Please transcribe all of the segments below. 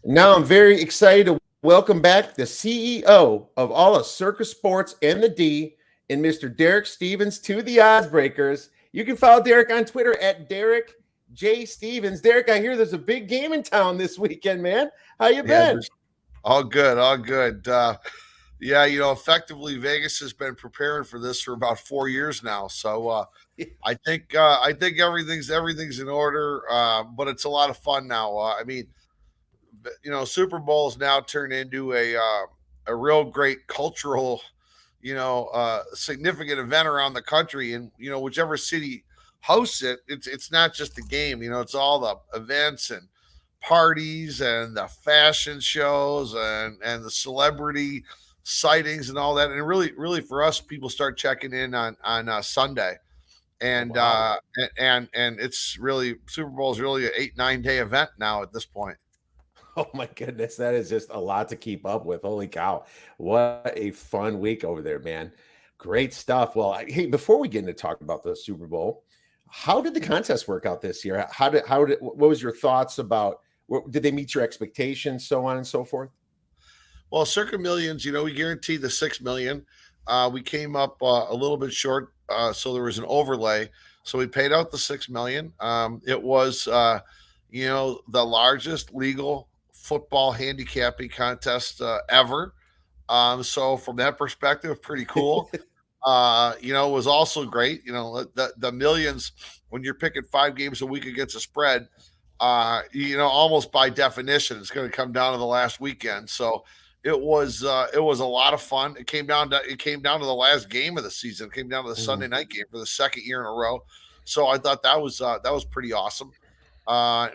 Now I'm very excited to welcome back the CEO of all of CircaSports and the D, and Mr. Derek Stevens to the Odds Breakers. You can follow Derek on Twitter at DerekJStevens. Derek, I hear there's a big game in town this weekend, man. How you Yeah, been? just all good, all good. Yeah, effectively Vegas has been preparing for this for about 4 years now. So I think everything's in order, but it's a lot of fun now. Super Bowls now turned into a real great cultural, significant event around the country, and whichever city hosts it, it's not just the game. It's all the events and parties and the fashion shows and the celebrity sightings and all that. And really for us, people start checking in on Sunday, and Wow. and it's really Super Bowl is really an 8-9 day event now at this point. Oh my goodness, that is just a lot to keep up with. Holy cow. What a fun week over there, man. Great stuff. Well, hey, before we get into talking about the Super Bowl, how did the contest work out this year? What was your thoughts about did they meet your expectations, so on and so forth? Well, Circa Millions, we guaranteed the 6 million. We came up a little bit short, so there was an overlay. So we paid out the 6 million. It was, the largest legal football handicapping contest ever. So from that perspective, pretty cool. It was also great. The millions when you're picking 5 games a week against a spread. Almost by definition, it's going to come down to the last weekend. So it was a lot of fun. It came down to the last game of the season. It came down to the Sunday Mhm. night game for the second year in a row. So I thought that was pretty awesome.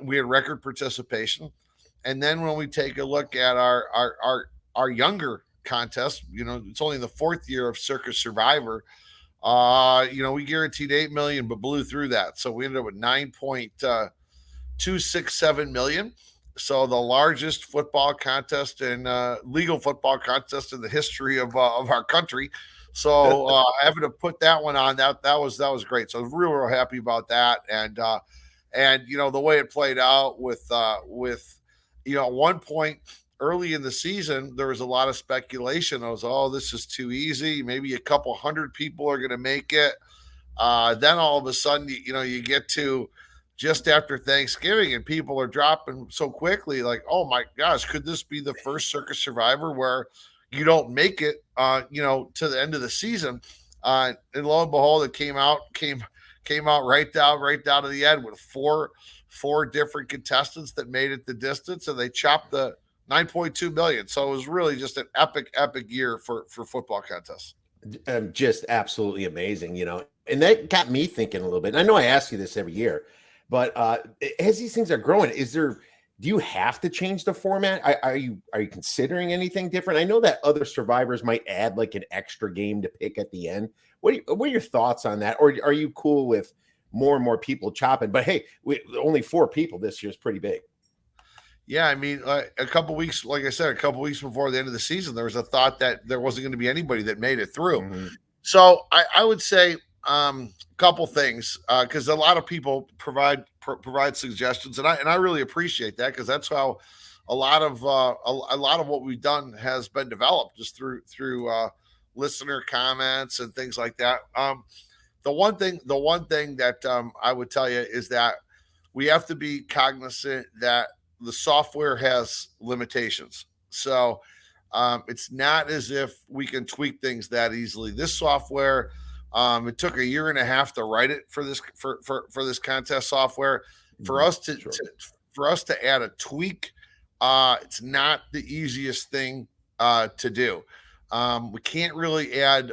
We had record participation, and then when we take a look at our younger contest, it's only the fourth year of Circus Survivor. We guaranteed 8 million, but blew through that. So we ended up with 9.267 million. So the largest football contest and legal football contest in the history of our country. So having to put that one on that was great. So I was real happy about that, and the way it played out with at one point early in the season there was a lot of speculation. I was, oh, this is too easy. Maybe a couple hundred people are going to make it. Then all of a sudden, you get to just after Thanksgiving and people are dropping so quickly. Like, oh my gosh, could this be the first Circus Survivor where you don't make it, to the end of the season? And lo and behold, it came out right down to the end with four different contestants that made it the distance, and they chopped the 9.2 million. So it was really just an epic year for football contests. Just absolutely amazing, and that got me thinking a little bit. And I know I ask you this every year, but as these things are growing, do you have to change the format? Are you considering anything different? I know that other survivors might add like an extra game to pick at the end. What are your thoughts on that? Or are you cool with more and more people chopping? But hey, only 4 people this year is pretty big. Yeah, I mean, a couple weeks, like I said, a couple weeks before the end of the season, there was a thought that there wasn't going to be anybody that made it through. Mhm. So I would say a couple things, because a lot of people provide suggestions, and I really appreciate that, because that's how a lot of what we've done has been developed, just through listener comments and things like that. The one thing that I would tell you is that we have to be cognizant that the software has limitations. So it's not as if we can tweak things that easily. This software, it took a year and a half to write it for this contest software. For us to, Sure. for us to add a tweak, it's not the easiest thing to do. We can't really add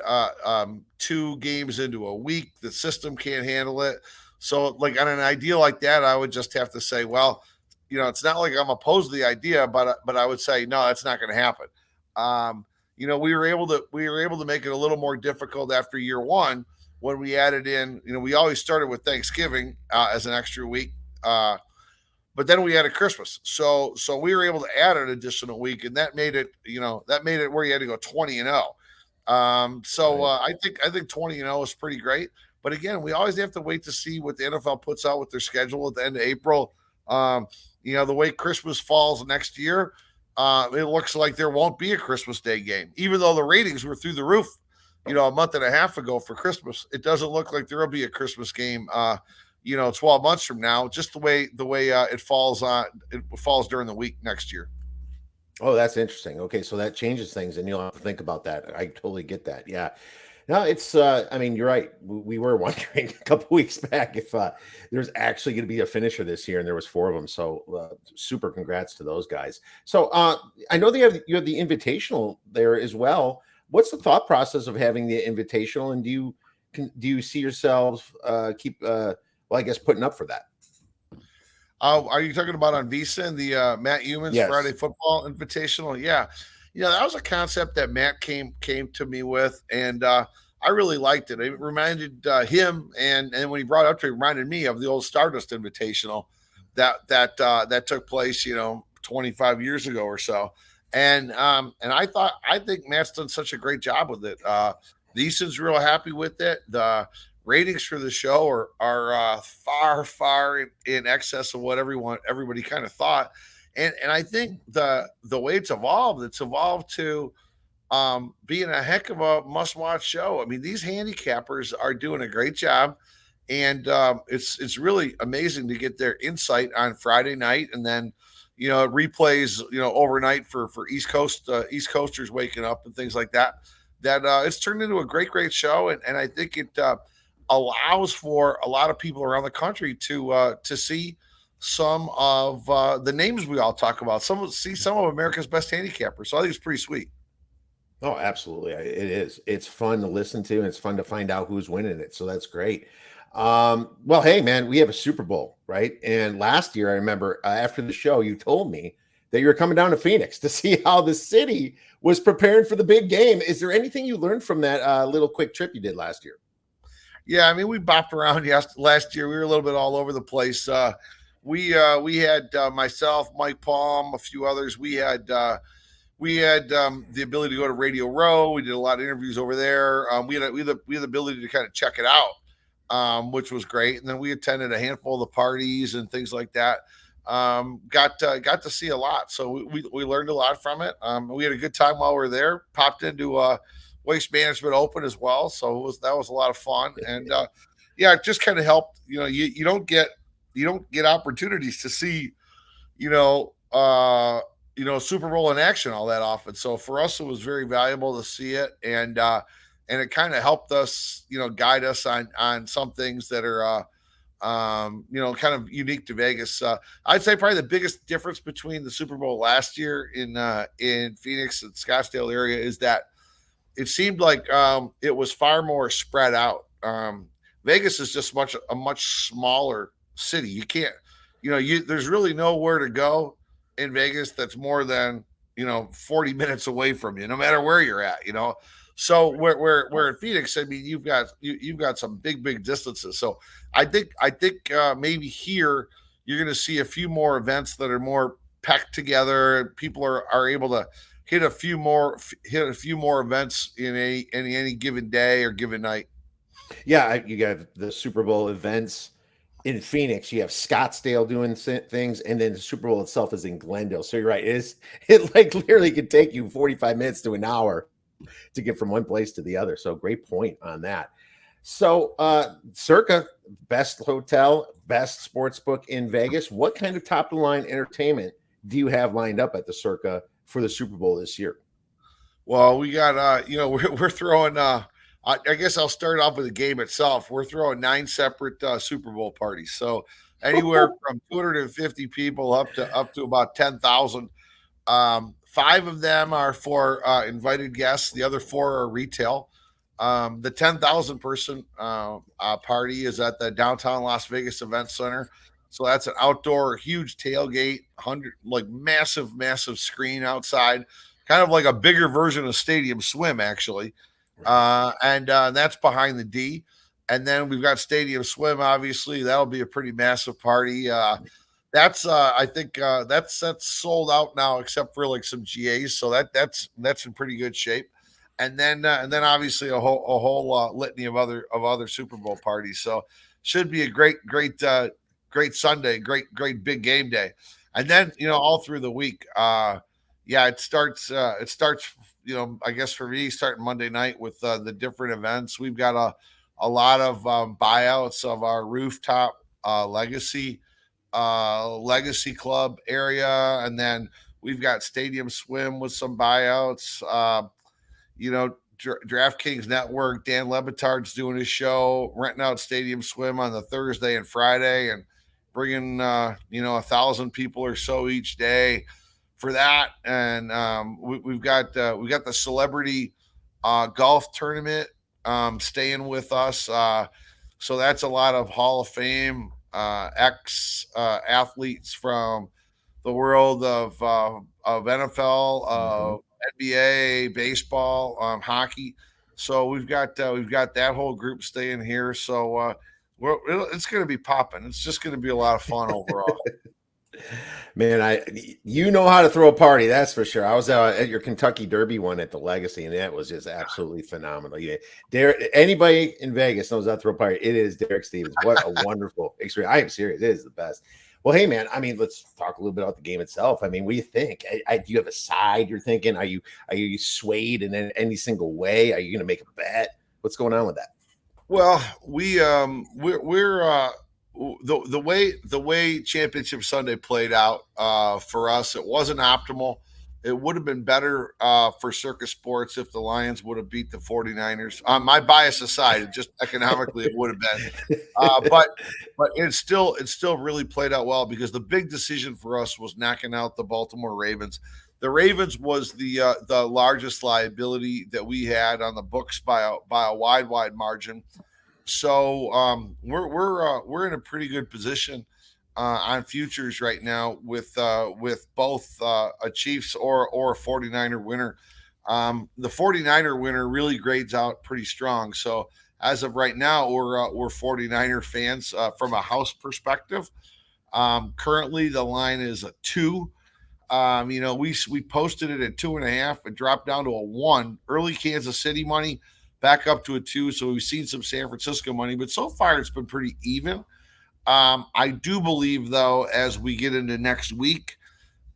2 games into a week. The system can't handle it. So, like on an idea like that, I would just have to say, well, it's not like I'm opposed to the idea, but I would say no, that's not going to happen. We were able to make it a little more difficult after year one when we added in. We always started with Thanksgiving as an extra week, but then we added Christmas, so we were able to add an additional week, and that made it where you had to go 20-0. So Right. I think 20-0 is pretty great. But again, we always have to wait to see what the NFL puts out with their schedule at the end of April. Um, the way Christmas falls next year, it looks like there won't be a Christmas Day game, even though the ratings were through the roof. A month and a half ago for Christmas, it doesn't look like there will be a Christmas game. 12 months from now, just the way it falls during the week next year. Oh, that's interesting. Okay, so that changes things, and you'll have to think about that. I totally get that. Yeah. No, it's. I mean, you're right. We were wondering a couple weeks back if there's actually going to be a finisher this year, and there was 4 of them. So, super congrats to those guys. So, I know you have the invitational there as well. What's the thought process of having the invitational, and do you see yourselves keep? I guess putting up for that. Are you talking about on Visa and the Matt Humans Yes. Friday Football Invitational? Yeah, that was a concept that Matt came to me with, and I really liked it. It reminded him, and when he brought it up to me, it reminded me of the old Stardust Invitational that took place, 25 years ago or so. And I think Matt's done such a great job with it. Neeson's real happy with it. The ratings for the show are far in excess of what everybody kind of thought, and I think the way it's evolved to being a heck of a must-watch show. I mean, these handicappers are doing a great job, and it's really amazing to get their insight on Friday night, and then it replays overnight for East Coasters waking up and things like that. It's turned into a great show, and I think it allows for a lot of people around the country to see some of the names we all talk about. Some of America's best handicappers. So I think it's pretty sweet. Oh, absolutely. It is. It's fun to listen to, and it's fun to find out who's winning it. So that's great. Well, hey, man, we have a Super Bowl, right? And last year, I remember after the show, you told me that you were coming down to Phoenix to see how the city was preparing for the big game. Is there anything you learned from that little quick trip you did last year? Yeah, I mean, we bopped around last year. We were a little bit all over the place. We had myself, Mike Palm, a few others. We had the ability to go to Radio Row. We did a lot of interviews over there. We had the ability to kind of check it out, which was great. And then we attended a handful of the parties and things like that. Got to see a lot. So we learned a lot from it. We had a good time while we were there. Popped into Waste Management Open as well. So that was a lot of fun. And it just kind of helped. You don't get opportunities to see, Super Bowl in action all that often. So for us, it was very valuable to see it, and it kind of helped us, guide us on some things that are, kind of unique to Vegas. I'd say probably the biggest difference between the Super Bowl last year in Phoenix and Scottsdale area is that it seemed like it was far more spread out. Vegas is just a much smaller city. You can't, there's really nowhere to go in Vegas that's more than 40 minutes away from you, no matter where you're at. So where in Phoenix, I mean, you've got some big distances. So I think maybe here you're going to see a few more events that are more packed together. People are able to hit a few more events in any given day or given night. Yeah, you got the Super Bowl events in Phoenix. You have Scottsdale doing things, and then the Super Bowl itself is in Glendale. So you're right. It like literally could take you 45 minutes to an hour to get from one place to the other. So great point on that. So Circa, best hotel, best sports book in Vegas. What kind of top of the line entertainment do you have lined up at the Circa for the Super Bowl this year? Well, we got we're throwing I guess I'll start off with the game itself. We're throwing 9 separate Super Bowl parties. So anywhere from 250 people up to about 10,000. 5 of them are for invited guests. The other 4 are retail. The 10,000 person party is at the downtown Las Vegas Event Center. So that's an outdoor, huge tailgate, massive screen outside, kind of like a bigger version of Stadium Swim, actually. And that's behind the D. And then we've got Stadium Swim, obviously. That'll be a pretty massive party. I think that's sold out now, except for like some GAs. So that's in pretty good shape. And then obviously a whole litany of other Super Bowl parties. So should be a great Sunday, great big game day. And then, all through the week, yeah, it starts, I guess for me, starting Monday night with the different events. We've got a lot of buyouts of our rooftop legacy club area, and then we've got stadium swim with some buyouts. DraftKings Network, Dan Lebitard's doing his show, renting out stadium swim on the Thursday and Friday, and bringing 1,000 people or so each day for that. And we've got the celebrity golf tournament staying with us. So that's a lot of Hall of Fame ex athletes from the world of NFL, NBA, baseball, hockey. So we've got that whole group staying here. So it's going to be popping. It's just going to be a lot of fun overall. Man, you know how to throw a party, that's for sure. I was at your Kentucky Derby one at the Legacy, and that was just absolutely phenomenal. Yeah, anybody in Vegas knows how to throw a party. It is Derek Stevens. What a wonderful experience! I am serious; it is the best. Well, hey, man. I mean, let's talk a little bit about the game itself. I mean, what do you think? Do you have a side you're thinking? Are you swayed in any single way? Are you going to make a bet? What's going on with that? Well, we're the way Championship Sunday played out for us, it wasn't optimal. It would have been better for CircaSports if the Lions would have beat the 49ers. My bias aside, just economically it would have been. But it still really played out well, because the big decision for us was knocking out the Baltimore Ravens. The Ravens was the largest liability that we had on the books by a wide margin. So we're in a pretty good position on futures right now with both a Chiefs or a 49er winner. The 49er winner really grades out pretty strong. So as of right now, we're 49er fans from a house perspective. Currently, the line is a 2. We posted it at 2.5. It dropped down to a 1. Early Kansas City money back up to a 2. So we've seen some San Francisco money, but so far it's been pretty even. I do believe, though, as we get into next week,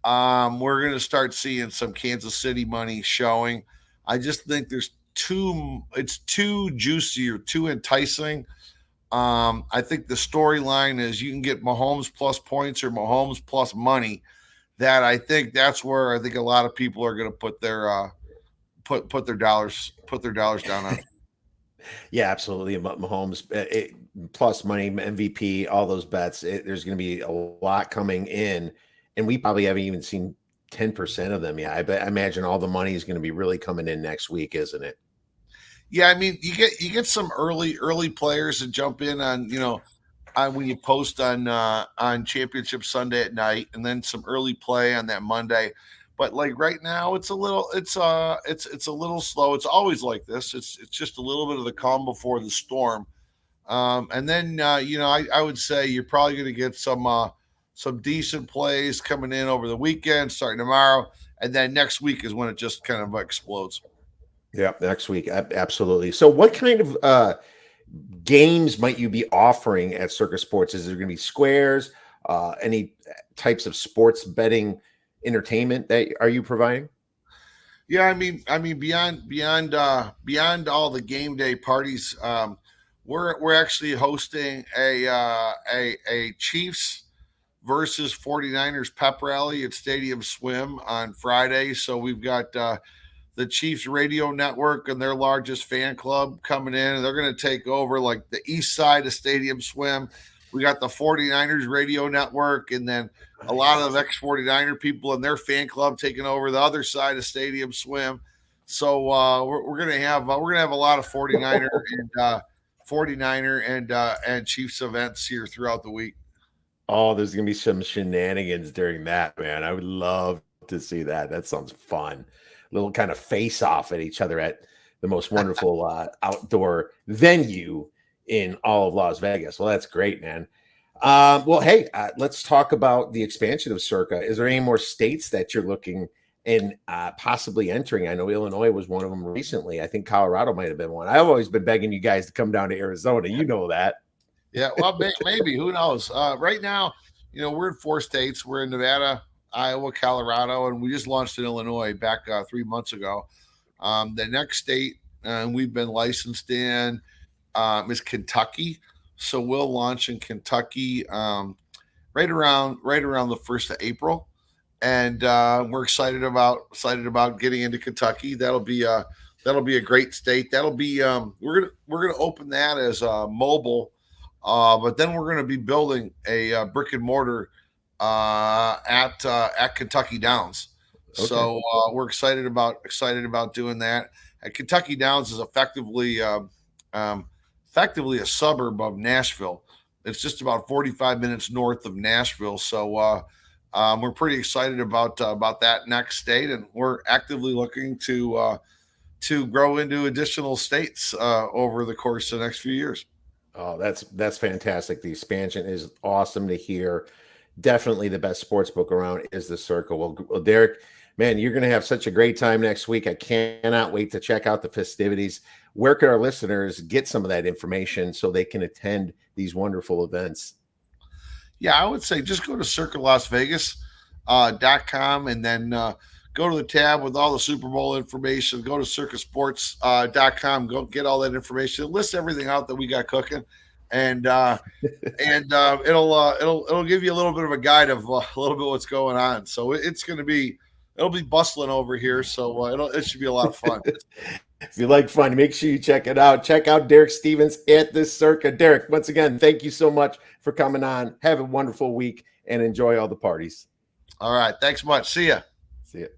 we're going to start seeing some Kansas City money showing. I just think it's too juicy or too enticing. I think the storyline is you can get Mahomes plus points or Mahomes plus money. That's where I think a lot of people are going to put their put their dollars down on. Yeah, absolutely. Mahomes plus money, MVP, all those bets. There's going to be a lot coming in, and we probably haven't even seen 10% of them yet. I imagine all the money is going to be really coming in next week, isn't it? Yeah, I mean, you get some early players to jump in on when you post on Championship Sunday at night, and then some early play on that Monday. But like right now, it's a little slow. It's always like this. It's just a little bit of the calm before the storm. And then I would say you're probably going to get some decent plays coming in over the weekend, starting tomorrow, and then next week is when it just kind of explodes. Yeah, next week, absolutely. So, what kind of games might you be offering at CircaSports? Is there going to be squares? Any types of sports betting entertainment that are you providing? Yeah, I mean beyond all the game day parties, we're actually hosting a Chiefs versus 49ers pep rally at Stadium Swim on Friday. So we've got the Chiefs radio network and their largest fan club coming in, and they're going to take over like the east side of Stadium Swim. We got the 49ers radio network, and then a lot of ex-49er people and their fan club taking over the other side of Stadium Swim. So we're gonna have a lot of 49er and Chiefs events here throughout the week. Oh, there's gonna be some shenanigans during that, man. I would love to see that. That sounds fun. Little kind of face off at each other at the most wonderful outdoor venue in all of Las Vegas. Well, that's great, man. Well, hey, let's talk about the expansion of Circa. Is there any more states that you're looking and possibly entering? I know Illinois was one of them recently. I think Colorado might have been one. I've always been begging you guys to come down to Arizona. You know that. Yeah, well, maybe. Who knows? Right now, we're in 4 states. We're in Nevada, Iowa, Colorado, and we just launched in Illinois back 3 months ago. The next state we've been licensed in is Kentucky. So we'll launch in Kentucky right around the 1st of April, and we're excited about getting into Kentucky. That'll be a great state. That'll be we're gonna open that as mobile, but then we're gonna be building a brick and mortar at Kentucky Downs. Okay. So we're excited about doing that. And Kentucky Downs is effectively a suburb of Nashville. It's just about 45 minutes north of Nashville. So we're pretty excited about that next state, and we're actively looking to grow into additional states over the course of the next few years. Oh, that's fantastic. The expansion is awesome to hear. Definitely the best sports book around is the Circa. Well, Derek, man, you're going to have such a great time next week. I cannot wait to check out the festivities. Where can our listeners get some of that information so they can attend these wonderful events? Yeah, I would say just go to CircaLasVegas.com and then go to the tab with all the Super Bowl information. Go to CircaSports.com. Go get all that information. List everything out that we got cooking, and it'll give you a little bit of a guide of a little bit what's going on. So it'll be bustling over here. So it should be a lot of fun. If you like fun, make sure you check it out. Check out Derek Stevens at this Circa. Derek, once again, thank you so much for coming on. Have a wonderful week and enjoy all the parties. All right. Thanks much. See ya. See ya.